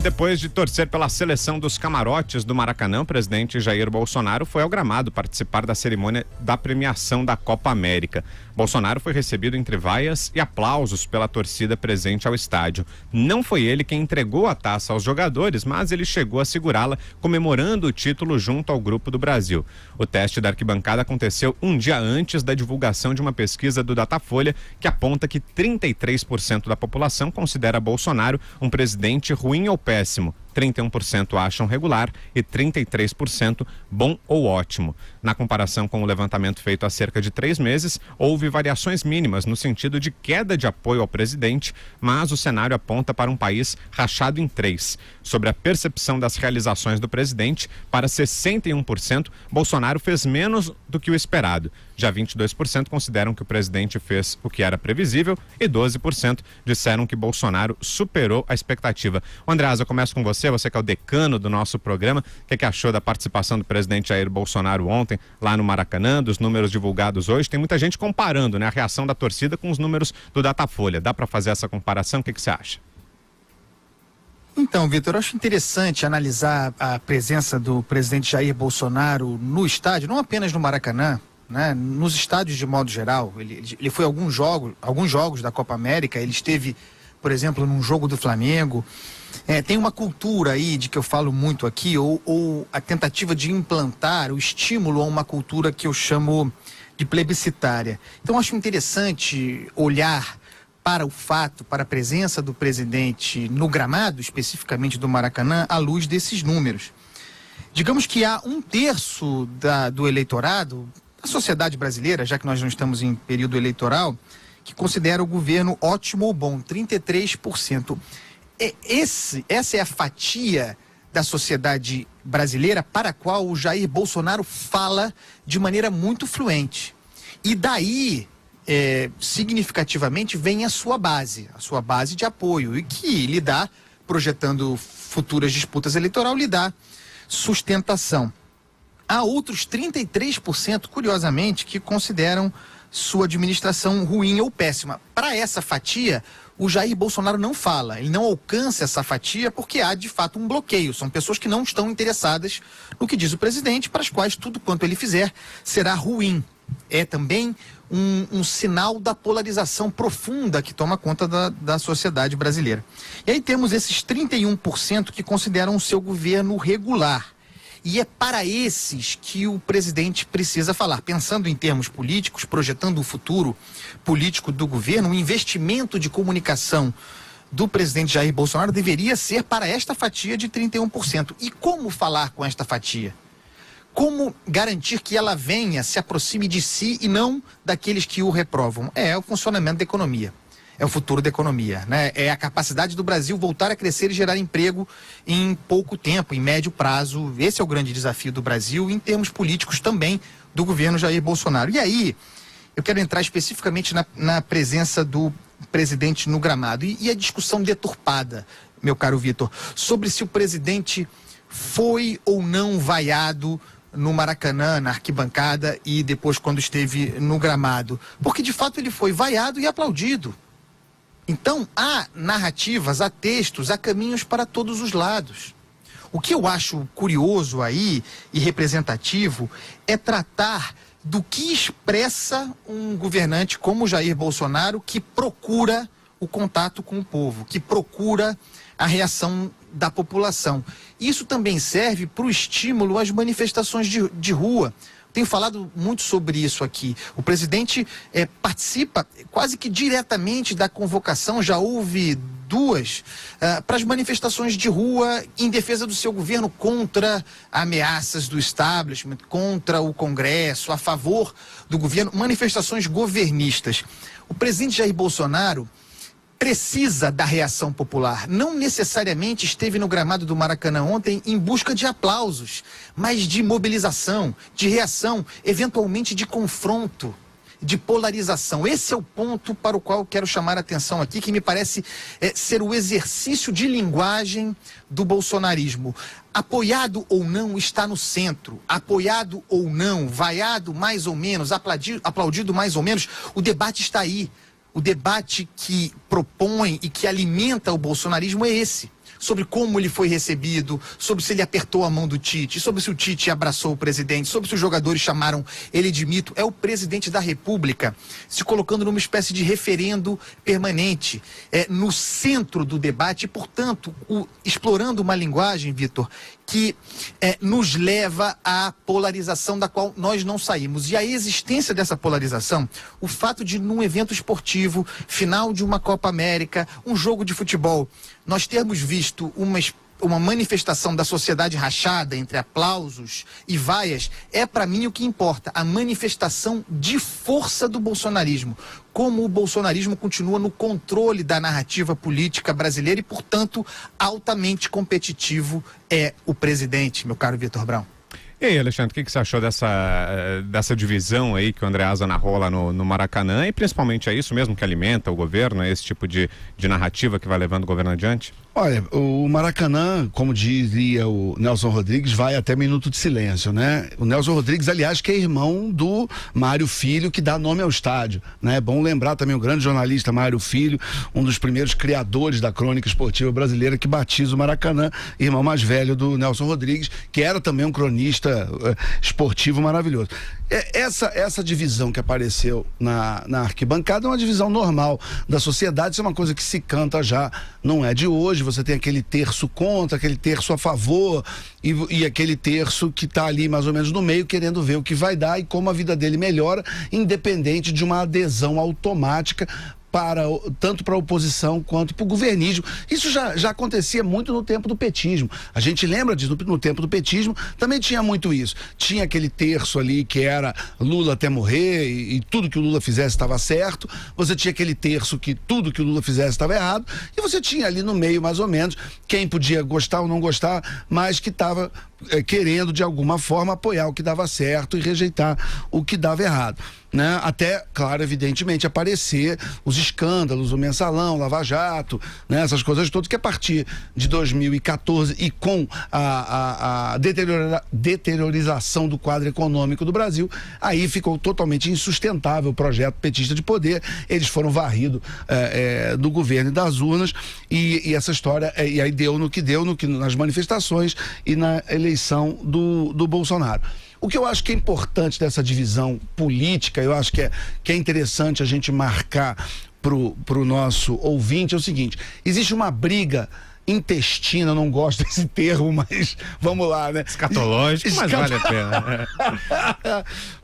Depois de torcer pela seleção dos camarotes do Maracanã, o presidente Jair Bolsonaro foi ao gramado participar da cerimônia da premiação da Copa América. Bolsonaro foi recebido entre vaias e aplausos pela torcida presente ao estádio. Não foi ele quem entregou a taça aos jogadores, mas ele chegou a segurá-la, comemorando o título junto ao Grupo do Brasil. O teste da arquibancada aconteceu um dia antes da divulgação de uma pesquisa do Datafolha, que aponta que 33% da população considera Bolsonaro um presidente ruim ou péssimo. 31% acham regular e 33% bom ou ótimo. Na comparação com o levantamento feito há cerca de 3 meses, houve variações mínimas no sentido de queda de apoio ao presidente, mas o cenário aponta para um país rachado em 3. Sobre a percepção das realizações do presidente, para 61%, Bolsonaro fez menos do que o esperado. Já 22% consideram que o presidente fez o que era previsível e 12% disseram que Bolsonaro superou a expectativa. Andreasa, eu começo com você que é o decano do nosso programa. O que achou da participação do presidente Jair Bolsonaro ontem lá no Maracanã, dos números divulgados hoje? Tem muita gente comparando, né, a reação da torcida com os números do Datafolha. Dá para fazer essa comparação? O que você acha? Então, Vitor, eu acho interessante analisar a presença do presidente Jair Bolsonaro no estádio, não apenas no Maracanã, né, nos estádios de modo geral. Ele foi a alguns jogos da Copa América, ele esteve, por exemplo, num jogo do Flamengo. Tem uma cultura aí, de que eu falo muito aqui, ou a tentativa de implantar o estímulo a uma cultura que eu chamo de plebiscitária. Então, acho interessante olhar para o fato, para a presença do presidente no gramado, especificamente do Maracanã, à luz desses números. Digamos que há 1/3 do eleitorado, da sociedade brasileira, já que nós não estamos em período eleitoral, que considera o governo ótimo ou bom, 33%. Essa é a fatia da sociedade brasileira para a qual o Jair Bolsonaro fala de maneira muito fluente. E daí, significativamente, vem a sua base de apoio, e que lhe dá, projetando futuras disputas eleitorais, lhe dá sustentação. Há outros 33%, curiosamente, que consideram sua administração ruim ou péssima. Para essa fatia, o Jair Bolsonaro não fala, ele não alcança essa fatia porque há, de fato, um bloqueio. São pessoas que não estão interessadas no que diz o presidente, para as quais tudo quanto ele fizer será ruim. É também um sinal da polarização profunda que toma conta da sociedade brasileira. E aí temos esses 31% que consideram o seu governo regular. E é para esses que o presidente precisa falar. Pensando em termos políticos, projetando o futuro político do governo, o investimento de comunicação do presidente Jair Bolsonaro deveria ser para esta fatia de 31%. E como falar com esta fatia? Como garantir que ela venha, se aproxime de si e não daqueles que o reprovam? É o funcionamento da economia. É o futuro da economia, né? É a capacidade do Brasil voltar a crescer e gerar emprego em pouco tempo, em médio prazo. Esse é o grande desafio do Brasil, em termos políticos também, do governo Jair Bolsonaro. E aí, eu quero entrar especificamente na presença do presidente no gramado. E a discussão deturpada, meu caro Vitor, sobre se o presidente foi ou não vaiado no Maracanã, na arquibancada, e depois quando esteve no gramado. Porque, de fato, ele foi vaiado e aplaudido. Então, há narrativas, há textos, há caminhos para todos os lados. O que eu acho curioso aí e representativo é tratar do que expressa um governante como Jair Bolsonaro, que procura o contato com o povo, que procura a reação da população. Isso também serve para o estímulo às manifestações de rua. Tenho falado muito sobre isso aqui. O presidente participa quase que diretamente da convocação, já houve 2, para as manifestações de rua em defesa do seu governo contra ameaças do establishment, contra o Congresso, a favor do governo, manifestações governistas. O presidente Jair Bolsonaro precisa da reação popular. Não necessariamente esteve no gramado do Maracanã ontem em busca de aplausos, mas de mobilização, de reação, eventualmente de confronto, de polarização. Esse é o ponto para o qual eu quero chamar a atenção aqui, que me parece ser o exercício de linguagem do bolsonarismo. Apoiado ou não está no centro, apoiado ou não, vaiado mais ou menos, aplaudido mais ou menos, o debate está aí. O debate que propõe e que alimenta o bolsonarismo é esse. sobre como ele foi recebido, sobre se ele apertou a mão do Tite, sobre se o Tite abraçou o presidente, sobre se os jogadores chamaram ele de mito. É o presidente da República se colocando numa espécie de referendo permanente, no centro do debate e, portanto, explorando uma linguagem, Vitor, que nos leva à polarização da qual nós não saímos. E a existência dessa polarização, o fato de num evento esportivo, final de uma Copa América, um jogo de futebol, nós termos visto uma manifestação da sociedade rachada entre aplausos e vaias, é para mim o que importa, a manifestação de força do bolsonarismo. Como o bolsonarismo continua no controle da narrativa política brasileira e, portanto, altamente competitivo é o presidente, meu caro Vitor Brown. E aí, Alexandre, o que você achou dessa divisão aí que o Andreasa narrou lá no Maracanã, e principalmente é isso mesmo que alimenta o governo, é esse tipo de narrativa que vai levando o governo adiante? Olha, o Maracanã, como dizia o Nelson Rodrigues, vai até minuto de silêncio, né? O Nelson Rodrigues, aliás, que é irmão do Mário Filho, que dá nome ao estádio, né? É bom lembrar também o grande jornalista Mário Filho, um dos primeiros criadores da crônica esportiva brasileira, que batiza o Maracanã, irmão mais velho do Nelson Rodrigues, que era também um cronista esportivo maravilhoso. Essa divisão que apareceu na arquibancada é uma divisão normal da sociedade, isso é uma coisa que se canta já, não é de hoje. Você tem aquele terço contra, aquele terço a favor e aquele terço que está ali mais ou menos no meio, querendo ver o que vai dar e como a vida dele melhora, independente de uma adesão automática tanto para a oposição quanto para o governismo. Isso já acontecia muito no tempo do petismo. A gente lembra disso, no tempo do petismo também tinha muito isso. Tinha aquele terço ali que era Lula até morrer e tudo que o Lula fizesse estava certo. Você tinha aquele terço que tudo que o Lula fizesse estava errado. E você tinha ali no meio, mais ou menos, quem podia gostar ou não gostar, mas que estava querendo de alguma forma apoiar o que dava certo e rejeitar o que dava errado, né? Até, claro, evidentemente, aparecer os escândalos, o Mensalão, Lava Jato, né? Essas coisas todas que a partir de 2014 e com a deteriorização do quadro econômico do Brasil, aí ficou totalmente insustentável o projeto petista de poder. Eles foram varridos do governo e das urnas e essa história, e aí deu no que nas manifestações e na eleição do Bolsonaro. O que eu acho que é importante dessa divisão política, eu acho que é interessante a gente marcar pro nosso ouvinte, é o seguinte: existe uma briga intestina, eu não gosto desse termo, mas vamos lá, né? Escatológico, mas vale a pena.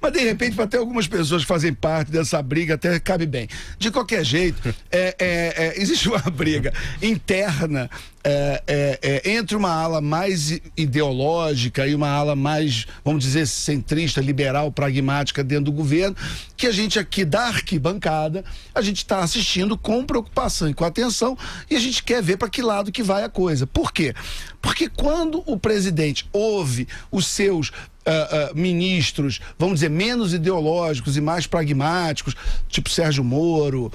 Mas de repente, para ter algumas pessoas que fazem parte dessa briga, até cabe bem. De qualquer jeito, existe uma briga interna entre uma ala mais ideológica e uma ala mais, vamos dizer, centrista, liberal, pragmática dentro do governo, que a gente aqui da arquibancada, a gente está assistindo com preocupação e com atenção, e a gente quer ver para que lado que vai a coisa. Por quê? Porque quando o presidente ouve os seus ministros, vamos dizer, menos ideológicos e mais pragmáticos, tipo Sérgio Moro,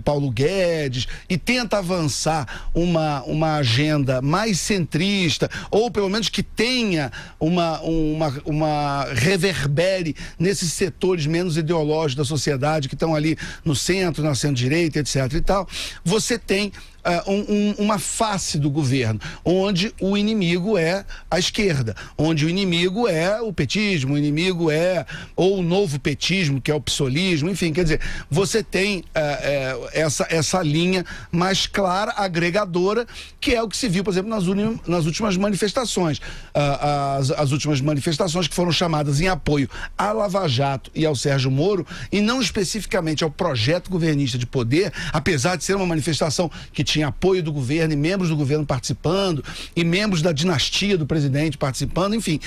Paulo Guedes, e tenta avançar uma agenda mais centrista, ou pelo menos que tenha uma reverbere nesses setores menos ideológicos da sociedade que estão ali no centro, na centro-direita, etc. e tal, você tem uma face do governo, onde o inimigo é a esquerda, onde o inimigo é o petismo, o inimigo é ou o novo petismo, que é o psolismo, enfim, quer dizer, você tem essa linha mais clara, agregadora, que é o que se viu, por exemplo, nas últimas manifestações. As últimas manifestações que foram chamadas em apoio à Lava Jato e ao Sérgio Moro, e não especificamente ao projeto governista de poder, apesar de ser uma manifestação que tinha apoio do governo e membros do governo participando e membros da dinastia do presidente participando, enfim,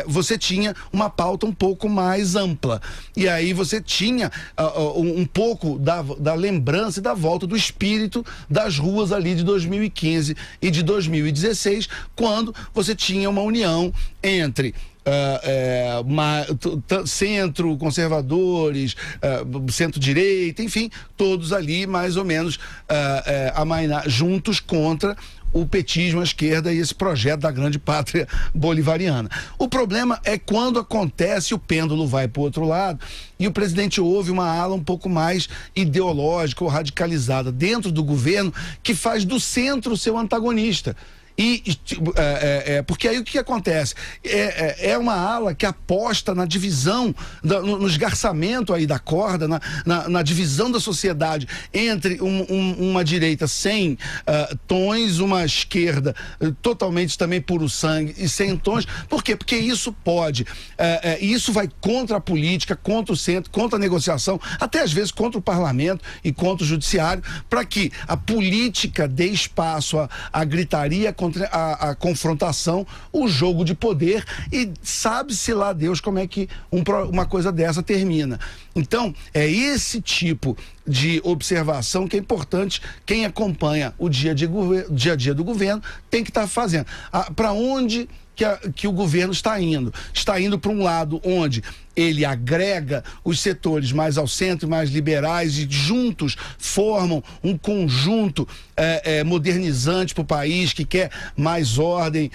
você tinha uma pauta um pouco mais ampla, e aí você tinha um pouco da lembrança e da volta do espírito das ruas ali de 2015 e de 2016, quando você tinha uma união entre centro, conservadores, centro-direita, enfim, todos ali mais ou menos juntos contra o petismo, a esquerda e esse projeto da grande pátria bolivariana. O problema é quando acontece, o pêndulo vai para o outro lado e o presidente ouve uma ala um pouco mais ideológica ou radicalizada dentro do governo, que faz do centro o seu antagonista. Porque aí o que acontece? É uma ala que aposta na divisão, no esgarçamento aí da corda, na divisão da sociedade entre uma direita sem tons, uma esquerda totalmente também puro sangue e sem tons. Por quê? Porque isso pode, isso vai contra a política, contra o centro, contra a negociação, até às vezes contra o parlamento e contra o judiciário, para que a política dê espaço à gritaria, contra a confrontação, o jogo de poder, e sabe-se lá Deus como é que uma coisa dessa termina. Então, é esse tipo de observação que é importante. Quem acompanha o dia a dia do governo tem que estar fazendo. Para onde que o governo está indo? Está indo para um lado onde ele agrega os setores mais ao centro, mais liberais, e juntos formam um conjunto modernizante para o país, que quer mais ordem,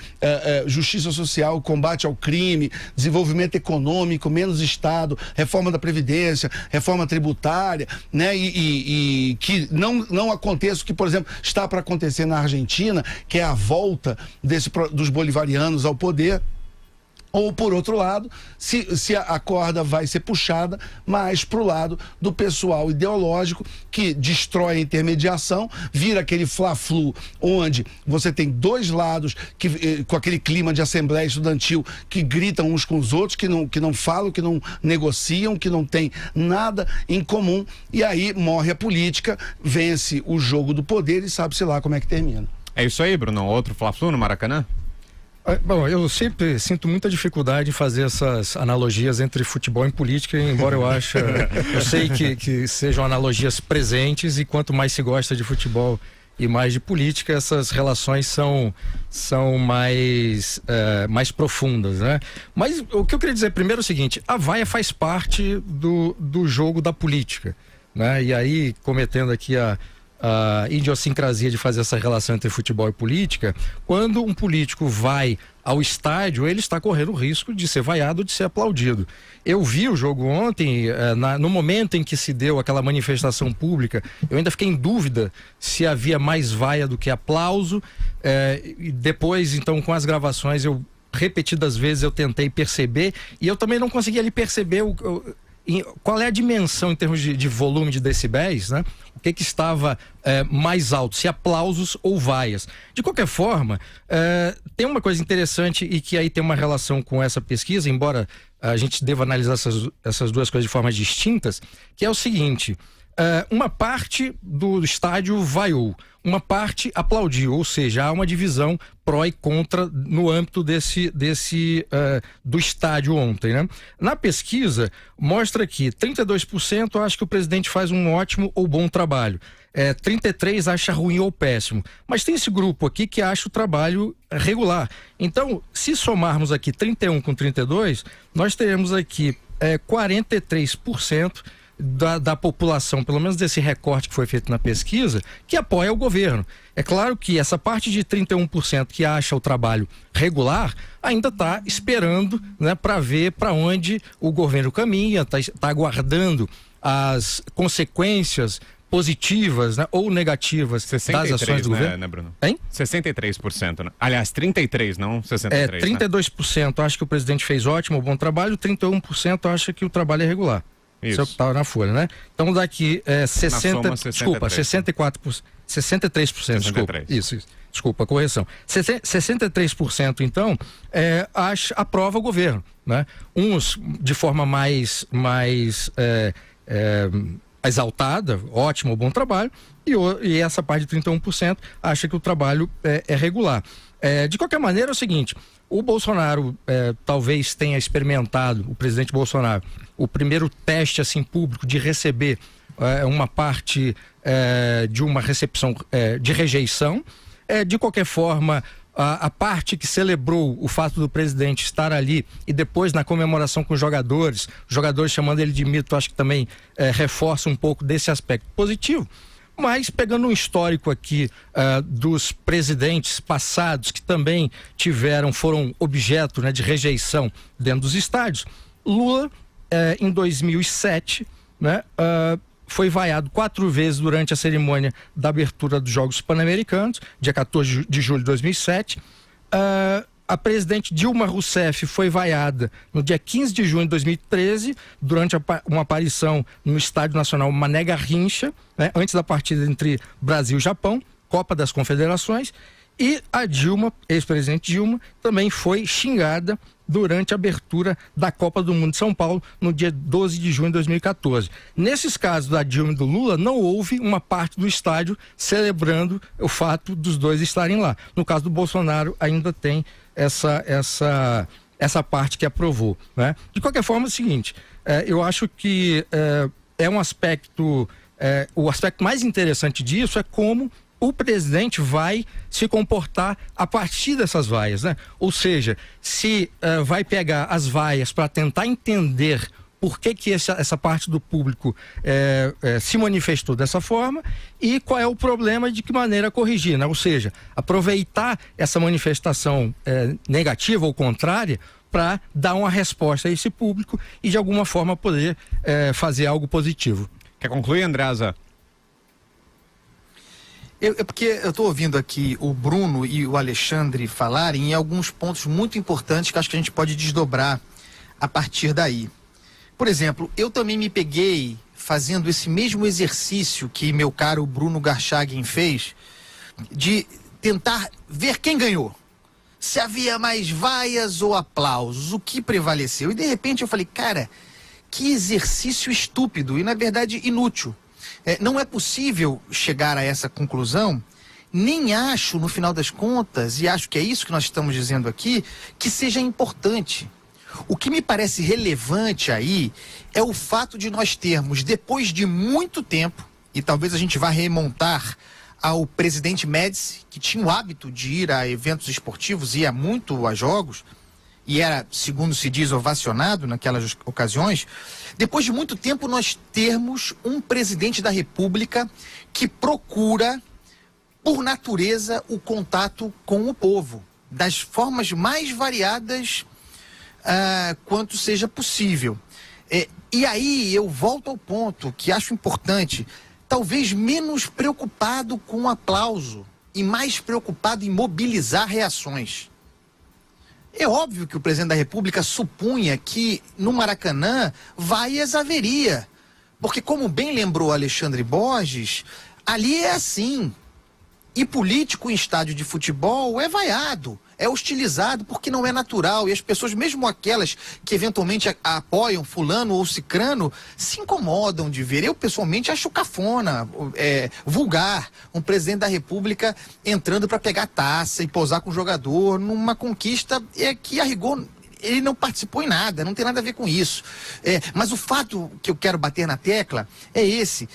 justiça social, combate ao crime, desenvolvimento econômico, menos Estado, reforma da Previdência, reforma tributária, né? E que não aconteça o que, por exemplo, está para acontecer na Argentina, que é a volta dos bolivarianos ao poder. Ou, por outro lado, se a corda vai ser puxada mais para o lado do pessoal ideológico, que destrói a intermediação, vira aquele fla-flu, onde você tem dois lados com aquele clima de assembleia estudantil, que gritam uns com os outros, que não falam, que não negociam, que não tem nada em comum, e aí morre a política, vence o jogo do poder e sabe-se lá como é que termina. É isso aí, Bruno. Outro fla-flu no Maracanã? Bom, eu sempre sinto muita dificuldade em fazer essas analogias entre futebol e política, embora eu sei que sejam analogias presentes, e quanto mais se gosta de futebol e mais de política, essas relações são mais profundas, né? Mas o que eu queria dizer primeiro é o seguinte: a vaia faz parte do jogo da política, né? E aí, cometendo aqui a idiosincrasia de fazer essa relação entre futebol e política, quando um político vai ao estádio, ele está correndo o risco de ser vaiado, de ser aplaudido. Eu vi o jogo ontem, no momento em que se deu aquela manifestação pública, eu ainda fiquei em dúvida se havia mais vaia do que aplauso, e depois, então, com as gravações, repetidas vezes eu tentei perceber, e eu também não consegui ali perceber qual é a dimensão em termos de volume de decibéis, né? O que estava mais alto, se aplausos ou vaias. De qualquer forma, tem uma coisa interessante, e que aí tem uma relação com essa pesquisa, embora a gente deva analisar essas duas coisas de formas distintas, que é o seguinte: uma parte do estádio vaiou, uma parte aplaudiu, ou seja, há uma divisão pró e contra no âmbito do estádio ontem, né? Na pesquisa, mostra que 32% acha que o presidente faz um ótimo ou bom trabalho, 33% acha ruim ou péssimo, mas tem esse grupo aqui que acha o trabalho regular. Então, se somarmos aqui 31 com 32, nós teremos aqui 43% da população, pelo menos desse recorte que foi feito na pesquisa, que apoia o governo. É claro que essa parte de 31% que acha o trabalho regular ainda está esperando, né, para ver para onde o governo caminha, está aguardando as consequências positivas, né, ou negativas das ações do governo. Né, Bruno? Hein? 63%. Né? Aliás, 33%, não 63%. 32% acha que o presidente fez ótimo ou bom trabalho, 31% acha que o trabalho é regular. Isso é o que estava na folha, né? Então daqui 63%, desculpa. Isso. Desculpa, correção. 63% então aprova o governo, né? Uns de forma mais exaltada, ótimo, bom trabalho, e essa parte de 31% acha que o trabalho é regular. De qualquer maneira, é o seguinte: o Bolsonaro talvez tenha experimentado, o presidente Bolsonaro, o primeiro teste assim público de receber uma parte de uma recepção de rejeição. De qualquer forma, a parte que celebrou o fato do presidente estar ali, e depois na comemoração com os jogadores chamando ele de mito, acho que também reforça um pouco desse aspecto positivo. Mas pegando um histórico aqui dos presidentes passados que também foram objeto, né, de rejeição dentro dos estádios, Lula, em 2007, né, foi vaiado 4 vezes durante a cerimônia da abertura dos Jogos Pan-Americanos, dia 14 de julho de 2007. A presidente Dilma Rousseff foi vaiada no dia 15 de junho de 2013, durante uma aparição no Estádio Nacional Mané Garrincha, né, antes da partida entre Brasil e Japão, Copa das Confederações. E a Dilma, ex-presidente Dilma, também foi xingada durante a abertura da Copa do Mundo de São Paulo, no dia 12 de junho de 2014. Nesses casos da Dilma e do Lula, não houve uma parte do estádio celebrando o fato dos dois estarem lá. No caso do Bolsonaro, ainda tem essa parte que aprovou, né? De qualquer forma, é o seguinte, eu acho que é um aspecto, o aspecto mais interessante disso é como o presidente vai se comportar a partir dessas vaias, né? Ou seja, se vai pegar as vaias para tentar entender por que essa parte do público se manifestou dessa forma e qual é o problema e de que maneira corrigir, né? Ou seja, aproveitar essa manifestação negativa ou contrária para dar uma resposta a esse público e de alguma forma poder fazer algo positivo. Quer concluir, Andreasa? Porque eu estou ouvindo aqui o Bruno e o Alexandre falarem em alguns pontos muito importantes que acho que a gente pode desdobrar a partir daí. Por exemplo, eu também me peguei fazendo esse mesmo exercício que meu caro Bruno Garchagen fez, de tentar ver quem ganhou. Se havia mais vaias ou aplausos, o que prevaleceu. E de repente eu falei, cara, que exercício estúpido e na verdade inútil. Não é possível chegar a essa conclusão, nem acho, no final das contas, e acho que é isso que nós estamos dizendo aqui, que seja importante. O que me parece relevante aí é o fato de nós termos, depois de muito tempo, e talvez a gente vá remontar ao presidente Médici, que tinha o hábito de ir a eventos esportivos, ia muito a jogos, e era, segundo se diz, ovacionado naquelas ocasiões. Depois de muito tempo nós termos um presidente da República que procura, por natureza, o contato com o povo, das formas mais variadas quanto seja possível. E aí eu volto ao ponto que acho importante, talvez menos preocupado com o aplauso e mais preocupado em mobilizar reações. É óbvio que o presidente da República supunha que no Maracanã vaias haveria, porque como bem lembrou Alexandre Borges, ali é assim. E político em estádio de futebol é vaiado, é hostilizado porque não é natural. E as pessoas, mesmo aquelas que eventualmente apoiam fulano ou cicrano, se incomodam de ver. Eu pessoalmente acho cafona, vulgar, um presidente da República entrando para pegar taça e posar com o jogador numa conquista que a rigor ele não participou em nada, não tem nada a ver com isso. Mas o fato que eu quero bater na tecla é esse.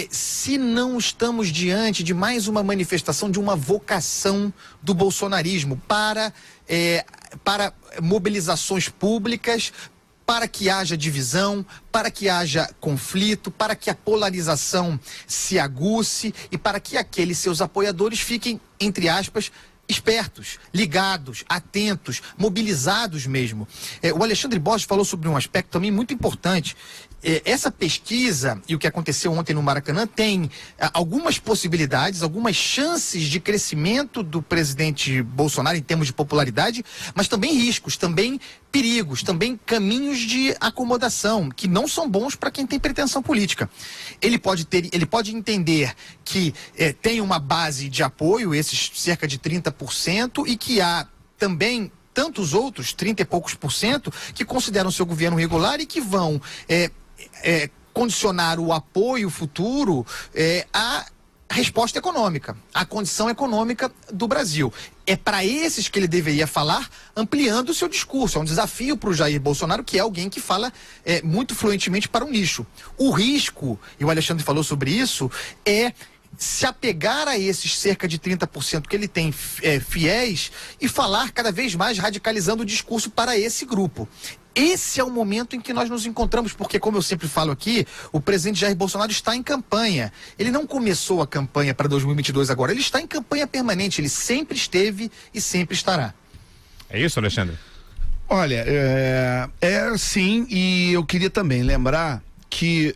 Se não estamos diante de mais uma manifestação de uma vocação do bolsonarismo para mobilizações públicas, para que haja divisão, para que haja conflito, para que a polarização se aguce e para que aqueles seus apoiadores fiquem, entre aspas, espertos, ligados, atentos, mobilizados mesmo. O Alexandre Borges falou sobre um aspecto também muito importante. Essa pesquisa e o que aconteceu ontem no Maracanã tem algumas possibilidades, algumas chances de crescimento do presidente Bolsonaro em termos de popularidade, mas também riscos, também perigos, também caminhos de acomodação que não são bons para quem tem pretensão política. Ele pode entender que tem uma base de apoio, esses cerca de 30%, e que há também tantos outros, 30 e poucos %, que consideram seu governo regular e que vão condicionar o apoio futuro à resposta econômica, à condição econômica do Brasil. É para esses que ele deveria falar, ampliando o seu discurso. É um desafio para o Jair Bolsonaro, que é alguém que fala muito fluentemente para um nicho. O risco, e o Alexandre falou sobre isso, é se apegar a esses cerca de 30% que ele tem fiéis e falar cada vez mais radicalizando o discurso para esse grupo. Esse é o momento em que nós nos encontramos, porque, como eu sempre falo aqui, o presidente Jair Bolsonaro está em campanha. Ele não começou a campanha para 2022 agora, ele está em campanha permanente, ele sempre esteve e sempre estará. É isso, Alexandre? Olha, sim, e eu queria também lembrar que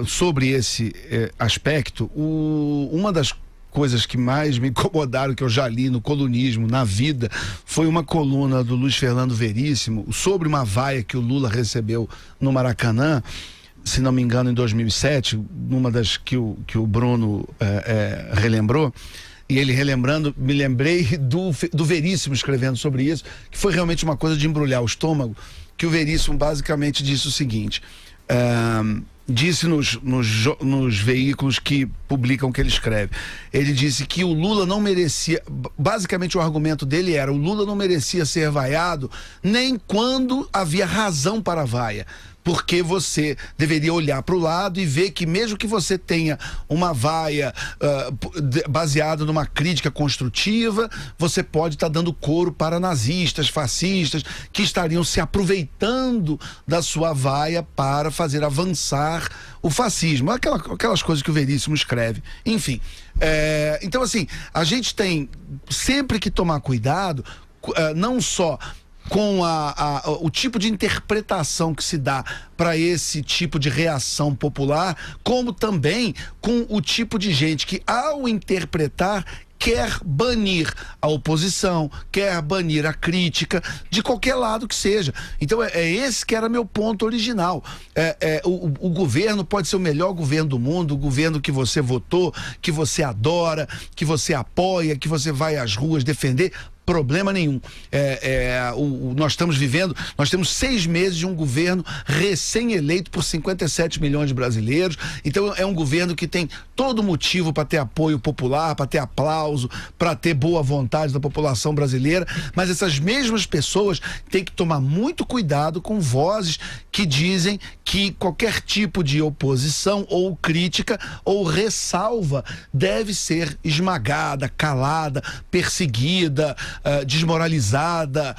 sobre esse aspecto, uma das coisas que mais me incomodaram, que eu já li no colunismo, na vida, foi uma coluna do Luiz Fernando Veríssimo sobre uma vaia que o Lula recebeu no Maracanã, se não me engano em 2007, numa das que o Bruno relembrou. E ele relembrando, me lembrei do Veríssimo escrevendo sobre isso, que foi realmente uma coisa de embrulhar o estômago, que o Veríssimo basicamente disse o seguinte, disse nos veículos que publicam o que ele escreve. Ele disse que o Lula não merecia, basicamente o argumento dele era, o Lula não merecia ser vaiado nem quando havia razão para a vaia. Porque você deveria olhar para o lado e ver que mesmo que você tenha uma vaia baseada numa crítica construtiva, você pode estar dando coro para nazistas, fascistas, que estariam se aproveitando da sua vaia para fazer avançar o fascismo. Aquelas coisas que o Veríssimo escreve. Enfim, então assim, a gente tem sempre que tomar cuidado, não só com o tipo de interpretação que se dá para esse tipo de reação popular, como também com o tipo de gente que, ao interpretar, quer banir a oposição, quer banir a crítica, de qualquer lado que seja. Então esse que era meu ponto original. O governo pode ser o melhor governo do mundo, o governo que você votou, que você adora, que você apoia, que você vai às ruas defender. Problema nenhum. Nós temos 6 meses de um governo recém-eleito por 57 milhões de brasileiros. Então é um governo que tem todo motivo para ter apoio popular, para ter aplauso, para ter boa vontade da população brasileira. Mas essas mesmas pessoas têm que tomar muito cuidado com vozes que dizem que qualquer tipo de oposição ou crítica ou ressalva deve ser esmagada, calada, perseguida, desmoralizada,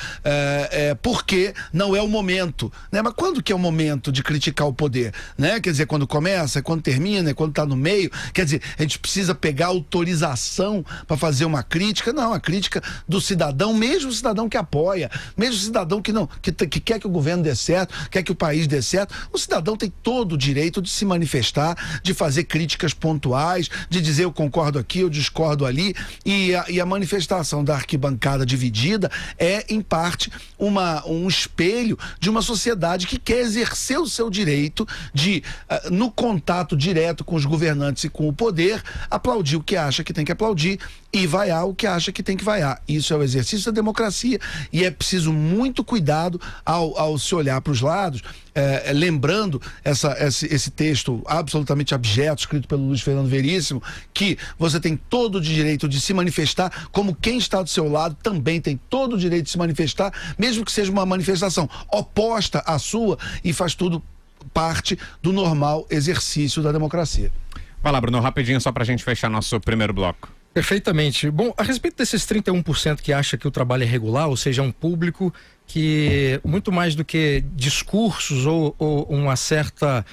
porque não é o momento, né? Mas quando que é o momento de criticar o poder, né? Quer dizer, quando começa, quando termina, quando está no meio, quer dizer, a gente precisa pegar autorização para fazer uma crítica. Não, a crítica do cidadão, mesmo o cidadão que apoia, mesmo o cidadão que quer que o governo dê certo, quer que o país dê certo, o cidadão tem todo o direito de se manifestar, de fazer críticas pontuais, de dizer eu concordo aqui, eu discordo ali, e a manifestação da arquibancada dividida é, em parte, um espelho de uma sociedade que quer exercer o seu direito de, no contato direto com os governantes e com o poder, aplaudir o que acha que tem que aplaudir e vaiar o que acha que tem que vaiar. Isso é o exercício da democracia e é preciso muito cuidado ao se olhar para os lados, lembrando esse texto absolutamente abjeto, escrito pelo Luiz Fernando Veríssimo, que você tem todo o direito de se manifestar, como quem está do seu lado também tem todo o direito de se manifestar, mesmo que seja uma manifestação oposta à sua, e faz tudo parte do normal exercício da democracia. Vai lá, Bruno, rapidinho só pra gente fechar nosso primeiro bloco. Perfeitamente. Bom, a respeito desses 31% que acha que o trabalho é regular, ou seja, um público que, muito mais do que discursos ou uma certa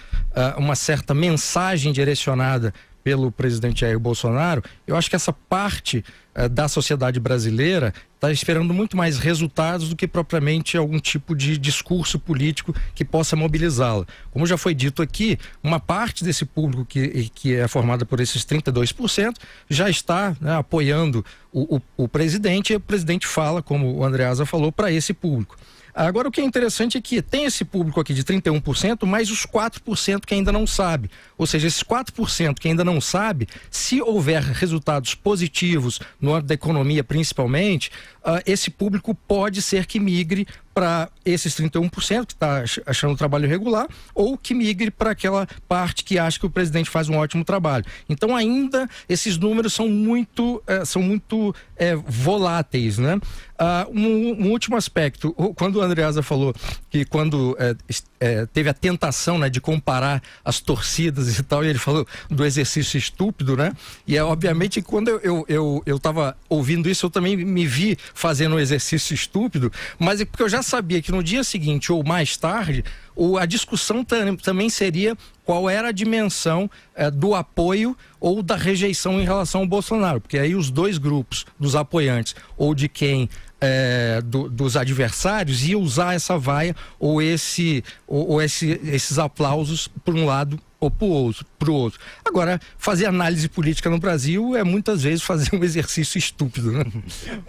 mensagem direcionada pelo presidente Jair Bolsonaro, eu acho que essa parte da sociedade brasileira está esperando muito mais resultados do que propriamente algum tipo de discurso político que possa mobilizá-la. Como já foi dito aqui, uma parte desse público que é formada por esses 32% já está, né, apoiando o presidente, e o presidente fala, como o Andreasa falou, para esse público. Agora, o que é interessante é que tem esse público aqui de 31%, mais os 4% que ainda não sabe. Ou seja, esses 4% que ainda não sabe, se houver resultados positivos no âmbito da economia principalmente, esse público pode ser que migre para esses 31% que está achando o trabalho irregular, ou que migre para aquela parte que acha que o presidente faz um ótimo trabalho. Então ainda esses números são muito voláteis, né? Um último aspecto, quando o Andreasa falou que quando teve a tentação, né, de comparar as torcidas e tal, e ele falou do exercício estúpido, né? E obviamente quando eu estava ouvindo isso, eu também me vi fazendo um exercício estúpido, mas é porque eu já sabia que no dia seguinte ou mais tarde a discussão também seria qual era a dimensão do apoio ou da rejeição em relação ao Bolsonaro, porque aí os dois grupos dos apoiantes ou de quem dos adversários ia usar essa vaia ou esses aplausos por um lado ou para o outro. Agora, fazer análise política no Brasil é muitas vezes fazer um exercício estúpido, né?